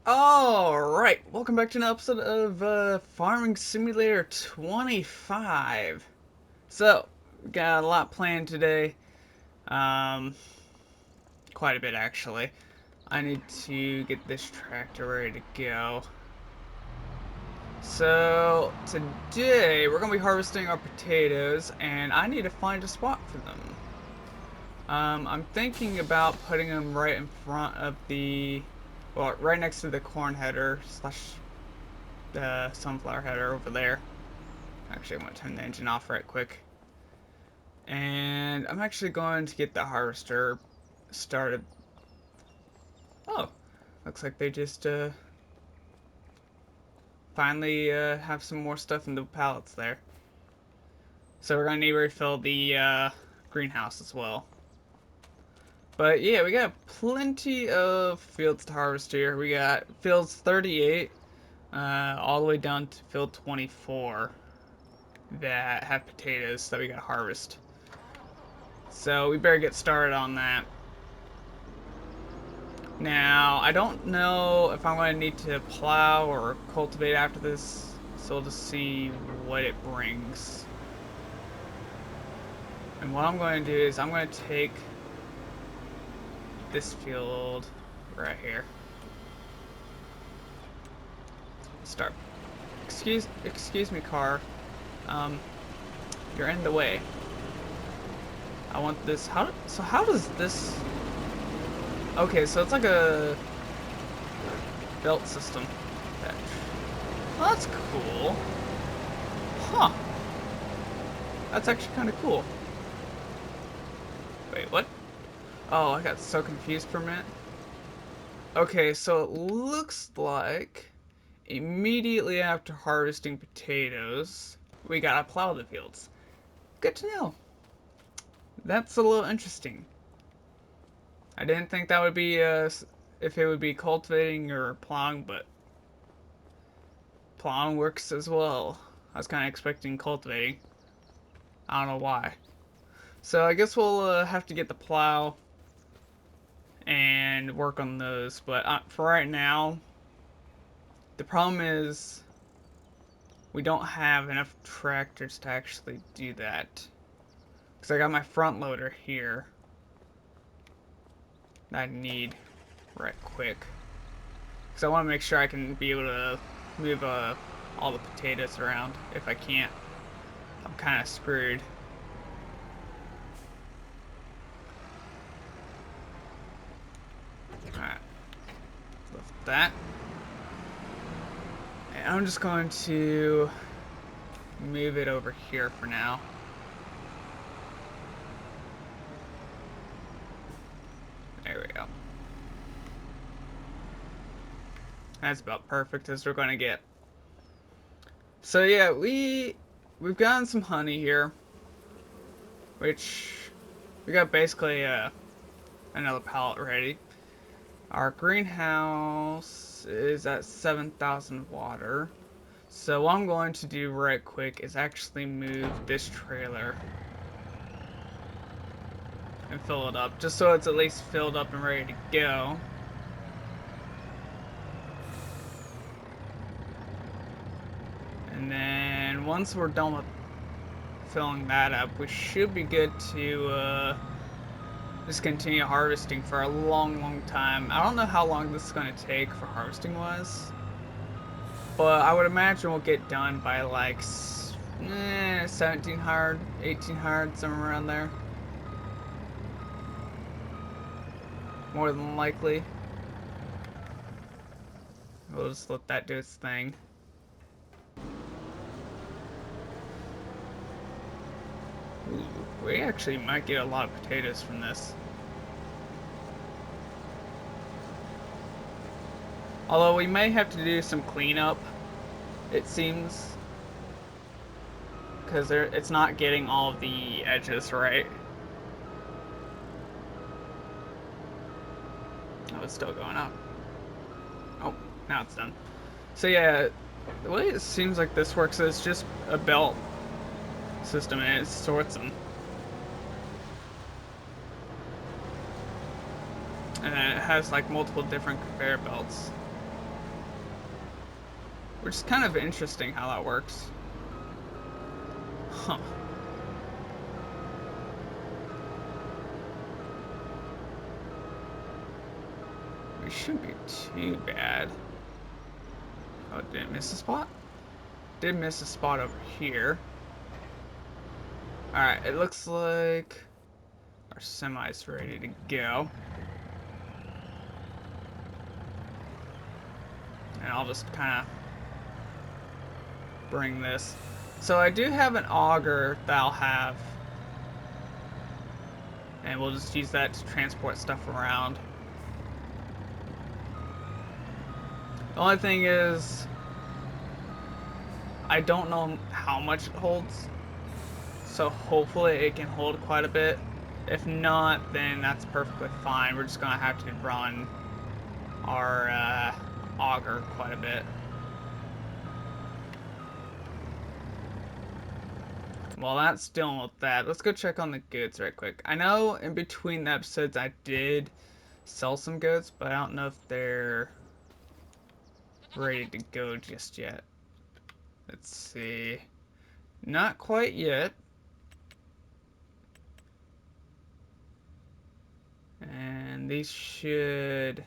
Alright, welcome back to an episode of Farming Simulator 25. So, got a lot planned today. Um, Quite a bit actually. I need to get this tractor ready to go. So, today we're going to be harvesting our potatoes, and I need to find a spot for them. I'm thinking about putting them right in front of well, right next to the corn header slash the sunflower header over there. Actually, I'm going to turn the engine off right quick. And I'm actually going to get the harvester started. Oh, looks like they just finally have some more stuff in the pallets there. So we're going to need to refill the greenhouse as well. But yeah, we got plenty of fields to harvest here. We got fields 38 all the way down to field 24 that have potatoes that we got to harvest. So we better get started on that. Now, I don't know if I'm going to need to plow or cultivate after this, so we'll just see what it brings. And what I'm going to do is I'm going to take this field right here. Start. Excuse me, car. You're in the way. I want this. How does this? Okay, so it's like a belt system. Well, that's cool. Huh. That's actually kind of cool. Wait, what? Oh, I got so confused for a minute. Okay, so it looks like immediately after harvesting potatoes, we gotta plow the fields. Good to know. That's a little interesting. I didn't think that would be if it would be cultivating or plowing, but plowing works as well. I was kind of expecting cultivating. I don't know why. So I guess we'll have to get the plow and work on those. But for right now, the problem is we don't have enough tractors to actually do that. Because I got my front loader here that I need right quick. Because I want to make sure I can be able to move all the potatoes around. If I can't, I'm kind of screwed. Alright, lift that. And I'm just going to move it over here for now. There we go. That's about perfect as we're going to get. So yeah, we've gotten some honey here, which we got basically another pallet ready. Our greenhouse is at 7,000 water. So what I'm going to do right quick is actually move this trailer and fill it up, just so it's at least filled up and ready to go. And then once we're done with filling that up, we should be good to just continue harvesting for a long time. I don't know how long this is going to take for harvesting wise, but I would imagine we'll get done by like 1700, 1800, somewhere around there. More than likely. We'll just let that do its thing. Ooh, we actually might get a lot of potatoes from this. Although we may have to do some cleanup, it seems. Because it's not getting all of the edges right. Oh, it's still going up. Oh, now it's done. So yeah, the way it seems like this works is just a belt system and it sorts them. And then it has like multiple different conveyor belts. which is kind of interesting how that works. Huh. It shouldn't be too bad. Oh, did I miss a spot? Did miss a spot over here. Alright, it looks like our semi's ready to go. And I'll just kind of bring this. So I do have an auger that I'll have. And we'll just use that to transport stuff around. The only thing is, I don't know how much it holds. So hopefully it can hold quite a bit. If not, then that's perfectly fine. We're just going to have to run our auger quite a bit. While that's dealing with that, let's go check on the goods right quick. I know in between the episodes I did sell some goods, but I don't know if they're ready to go just yet. Let's see. Not quite yet. And these should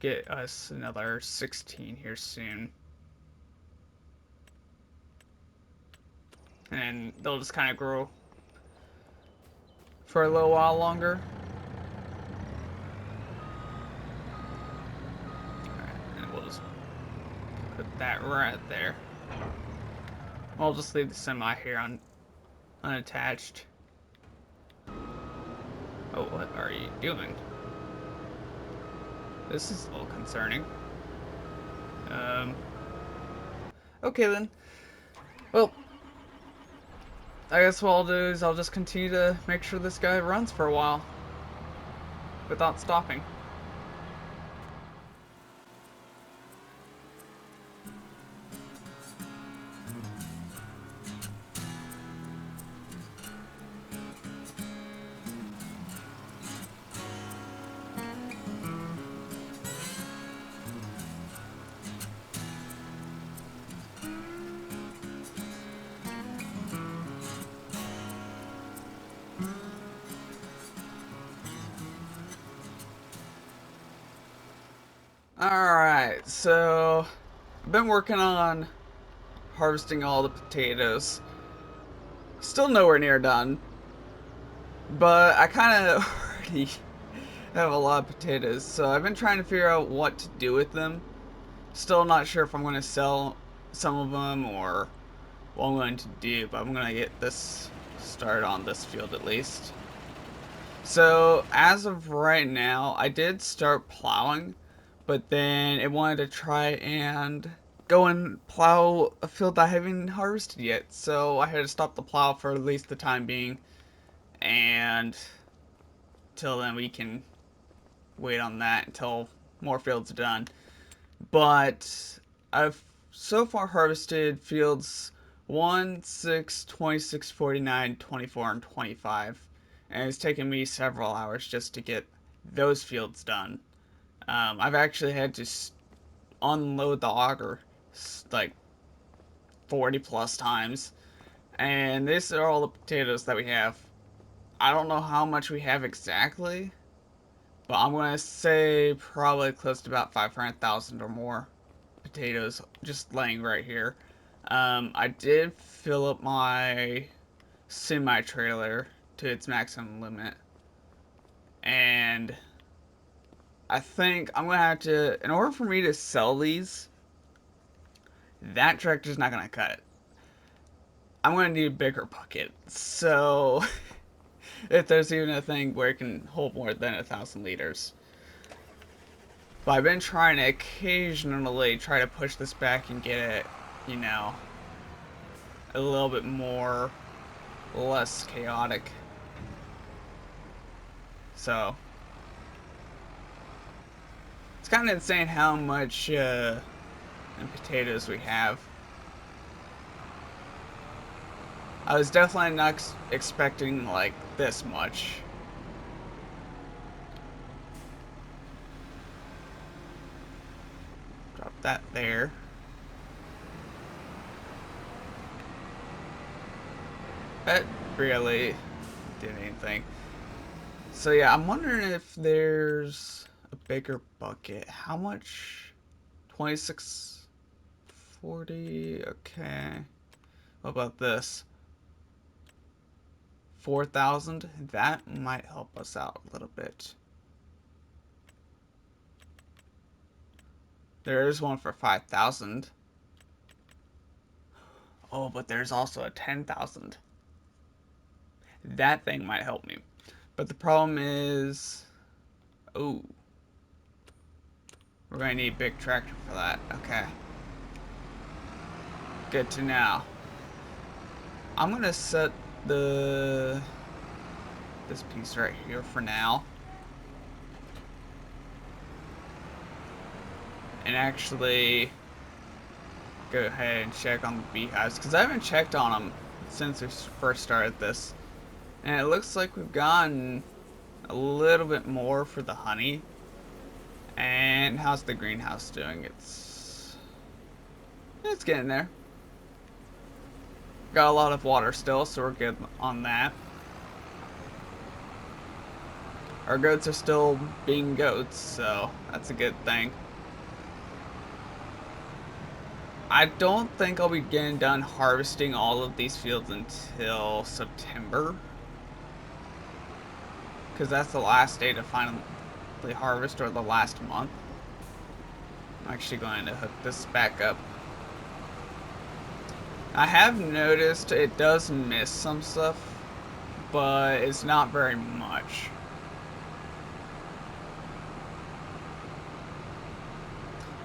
get us another 16 here soon. And they'll just kind of grow for a little while longer. Alright, and we'll just put that right there. I'll just leave the semi here unattached. Oh, what are you doing? This is a little concerning. Okay then. Well, I guess what I'll do is I'll just continue to make sure this guy runs for a while without stopping. Alright, so I've been working on harvesting all the potatoes. Still nowhere near done. But I kind of already have a lot of potatoes, so I've been trying to figure out what to do with them. Still not sure if I'm going to sell some of them or what I'm going to do, but I'm going to get this started on this field at least. So as of right now, I did start plowing, but then it wanted to try and go and plow a field that I haven't harvested yet. So I had to stop the plow for at least the time being, and till then we can wait on that until more fields are done. But I've so far harvested fields 1, 6, 26, 49, 24, and 25. And it's taken me several hours just to get those fields done. I've actually had to unload the auger like 40 plus times. And these are all the potatoes that we have. I don't know how much we have exactly, but I'm going to say probably close to about 500,000 or more potatoes just laying right here. I did fill up my semi-trailer to its maximum limit. And I think I'm going to have to, in order for me to sell these, that tractor's not going to cut it. I'm going to need a bigger bucket. So, if there's even a thing where it can hold more than 1,000 liters. But I've been trying to occasionally try to push this back and get it, you know, a little bit more, less chaotic. So, it's kind of insane how much potatoes we have. I was definitely not expecting like this much. Drop that there. That really did anything. So yeah, I'm wondering if there's a bigger bucket. How much? 2640. Okay. What about this? 4,000. That might help us out a little bit. There is one for 5,000. Oh, but there's also a 10,000. That thing might help me. But the problem is, oh, we're gonna need a big tractor for that. Okay. Good to know. I'm gonna set this piece right here for now. And actually go ahead and check on the beehives, because I haven't checked on them since we first started this. And it looks like we've gotten a little bit more for the honey. And how's the greenhouse doing? It's getting there. Got a lot of water still, so we're good on that. Our goats are still being goats, so that's a good thing. I don't think I'll be getting done harvesting all of these fields until September, because that's the last day to finally harvest, or the last month. I'm actually going to hook this back up. I have noticed it does miss some stuff, but it's not very much.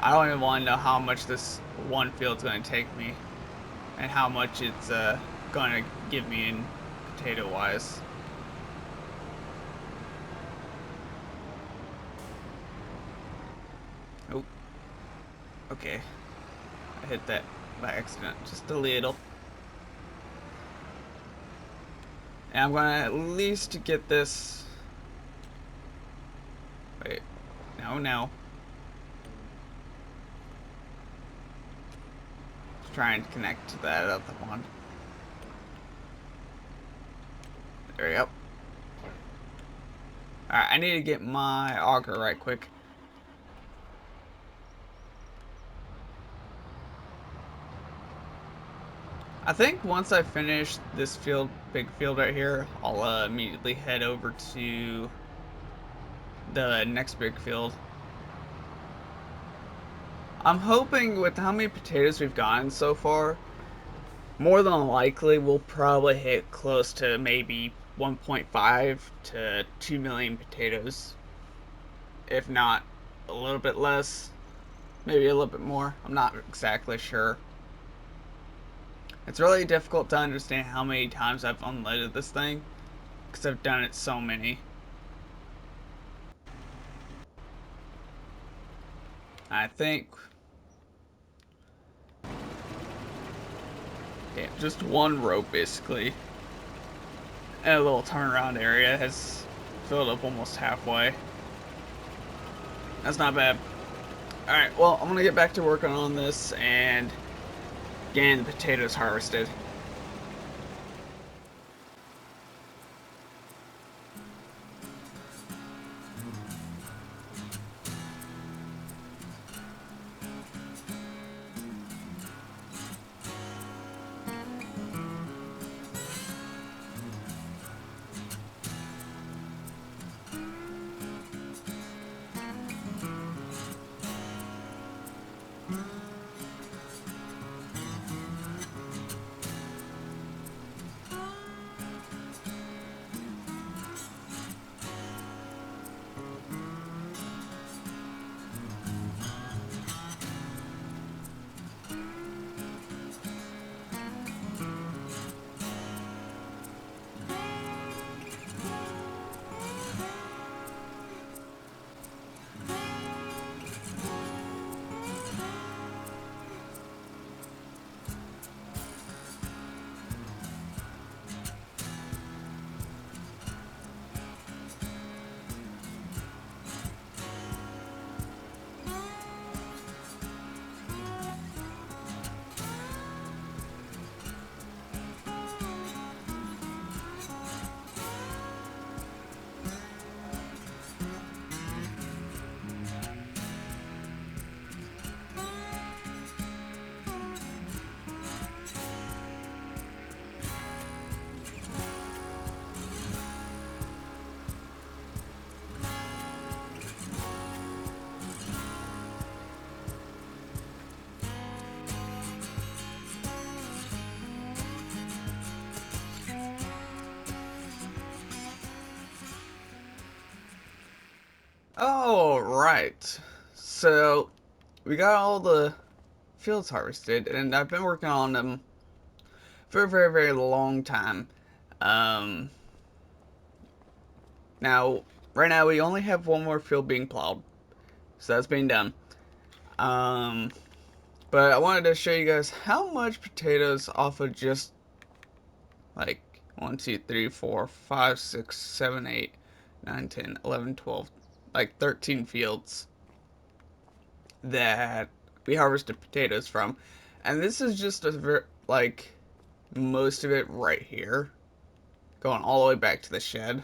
I don't even want to know how much this one field's going to take me, and how much it's going to give me in potato wise. Oh, okay. I hit that by accident, just a little. And I'm going to at least get this. Wait, no. Try and connect to that other one. There we go. Alright, I need to get my auger right quick. I think once I finish this big field right here, I'll immediately head over to the next big field. I'm hoping with how many potatoes we've gotten so far, more than likely we'll probably hit close to maybe 1.5 to 2 million potatoes. If not a little bit less, maybe a little bit more. I'm not exactly sure. It's really difficult to understand how many times I've unloaded this thing, because I've done it so many. I think, yeah, just one rope basically, and a little turnaround area has filled up almost halfway. That's not bad. Alright, well, I'm gonna get back to working on this and getting the potatoes harvested. Alright. So, we got all the fields harvested, and I've been working on them for a very, very long time. Um, Now, right now, we only have one more field being plowed. So that's being done. Um, but I wanted to show you guys how much potatoes off of just like 1, 2, 3, 4, 5, 6, 7, 8, 9, 10, 11, 12, like 13 fields that we harvested potatoes from. And this is just like most of it right here, going all the way back to the shed.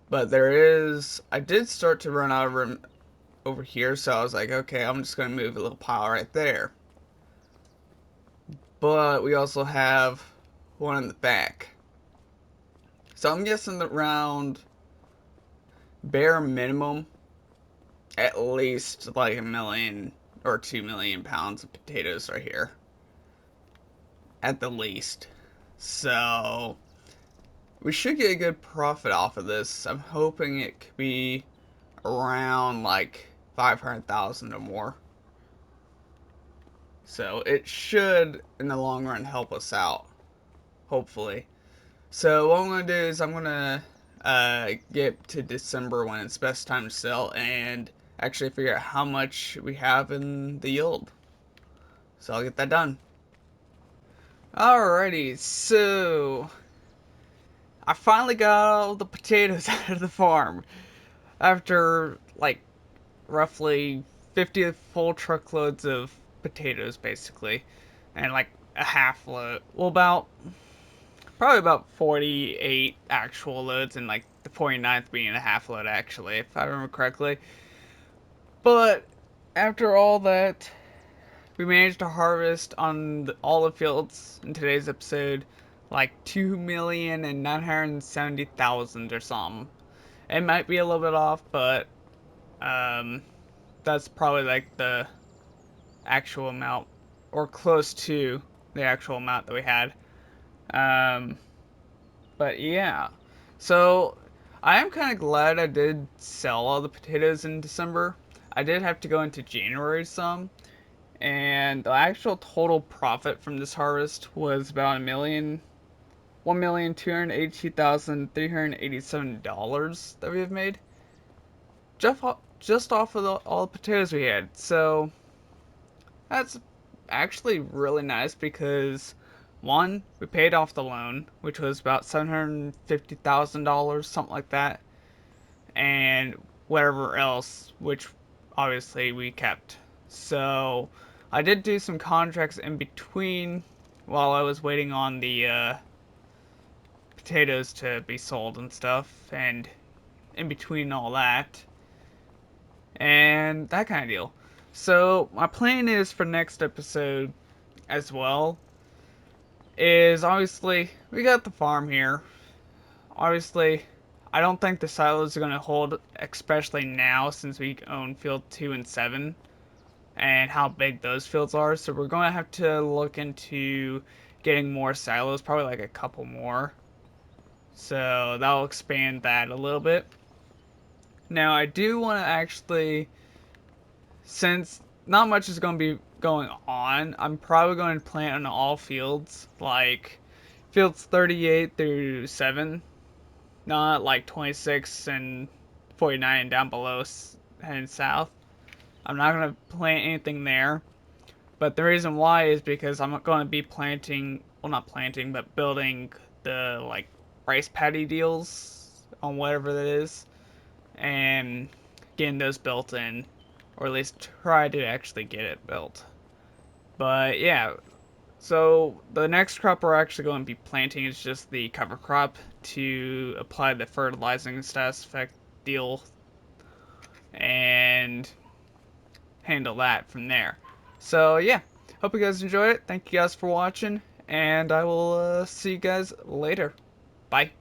But I did start to run out of room over here, so I was like, okay, I'm just going to move a little pile right there. But we also have one in the back. So I'm guessing that around bare minimum, at least like 1 million or 2 million pounds of potatoes right here. At the least. So we should get a good profit off of this. I'm hoping it could be around like 500,000 or more. So it should, in the long run, help us out. Hopefully. So what I'm going to do is I'm going to get to December when it's best time to sell and actually figure out how much we have in the yield. So I'll get that done. Alrighty, so I finally got all the potatoes out of the farm after like roughly 50 full truckloads of potatoes basically, and like a half load, well, probably about 48 actual loads, and like the 49th being a half load actually, if I remember correctly. But after all that, we managed to harvest on all the fields in today's episode like 2,970,000 or something. It might be a little bit off, but um, that's probably like the actual amount, or close to the actual amount that we had. Um, but yeah, so I am kind of glad I did sell all the potatoes in December. I did have to go into January some, and the actual total profit from this harvest was about $1,282,387 that we have made just off of all the potatoes we had. So that's actually really nice because one, we paid off the loan, which was about $750,000, something like that, and whatever else, which obviously we kept. So I did do some contracts in between while I was waiting on the potatoes to be sold and stuff, and in between all that, and that kind of deal. So my plan is for next episode as well is obviously we got the farm here. Obviously, I don't think the silos are going to hold, especially now since we own field 2 and 7 and how big those fields are. So we're going to have to look into getting more silos, probably like a couple more. So that'll expand that a little bit. Now I do want to actually, since not much is going to be going on, I'm probably going to plant on all fields, like fields 38 through 7, not like 26 and 49 down below and south. I'm not going to plant anything there, but the reason why is because I'm going to be planting, well, not planting, but building the like rice paddy deals on whatever that is, and getting those built in, or at least try to actually get it built. But yeah, so the next crop we're actually going to be planting is just the cover crop to apply the fertilizing status effect deal and handle that from there. So yeah, hope you guys enjoyed it. Thank you guys for watching, and I will see you guys later. Bye.